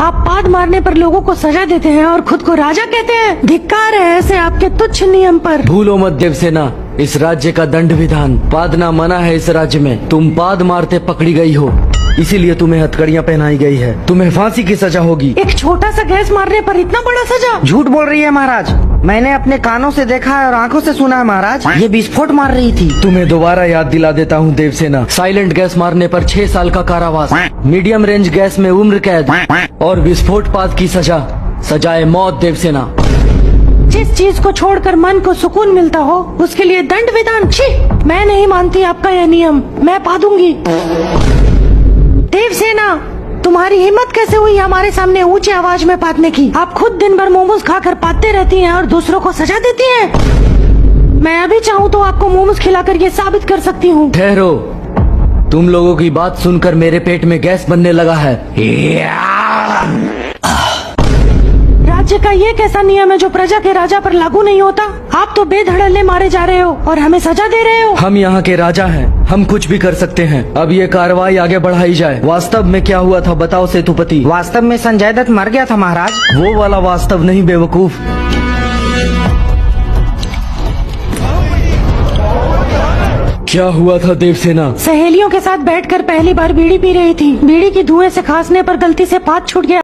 आप पाद मारने पर लोगों को सजा देते हैं और खुद को राजा कहते हैं। धिक्कार है ऐसे आपके तुच्छ नियम पर। भूलो मत देवसेना, इस राज्य का दंड विधान। पादना मना है इस राज्य में। तुम पाद मारते पकड़ी गई हो, इसीलिए तुम्हें हथकड़ियाँ पहनाई गई है। तुम्हें फांसी की सजा होगी। एक छोटा सा गैस मारने पर इतना बड़ा सजा? झूठ बोल रही है महाराज, मैंने अपने कानों से देखा है और आंखों से सुना है महाराज, ये विस्फोट मार रही थी। तुम्हें दोबारा याद दिला देता हूँ देवसेना, साइलेंट गैस मारने पर 6 साल का कारावास, मीडियम रेंज गैस में उम्र कैद और विस्फोटपात की सजा, सजाए मौत देवसेना। जिस चीज को छोड़कर मन को सुकून मिलता हो उसके लिए दंड विधान? छी, मैं नहीं मानती आपका यह नियम, मैं पादूंगी। देवसेना, तुम्हारी हिम्मत कैसे हुई हमारे सामने ऊंची आवाज में पादने की? आप खुद दिन भर मोमोज खाकर पादते रहती हैं और दूसरों को सजा देती हैं। मैं अभी चाहूँ तो आपको मोमोज खिलाकर ये साबित कर सकती हूँ। ठहरो, तुम लोगों की बात सुनकर मेरे पेट में गैस बनने लगा है। राज्य का ये कैसा नियम है जो प्रजा के राजा पर लागू नहीं होता? आप तो बेधड़ल्ले मारे जा रहे हो और हमें सजा दे रहे हो। हम यहाँ के राजा हैं, हम कुछ भी कर सकते हैं। अब ये कार्रवाई आगे बढ़ाई जाए। वास्तव में क्या हुआ था बताओ सेतुपति? वास्तव में संजय दत्त मर गया था महाराज। वो वाला वास्तव नहीं बेवकूफ। क्या हुआ था देवसेना? सहेलियों के साथ बैठकर पहली बार बीड़ी पी रही थी। बीड़ी की धुएं से खांसने पर गलती से पाद छूट गया।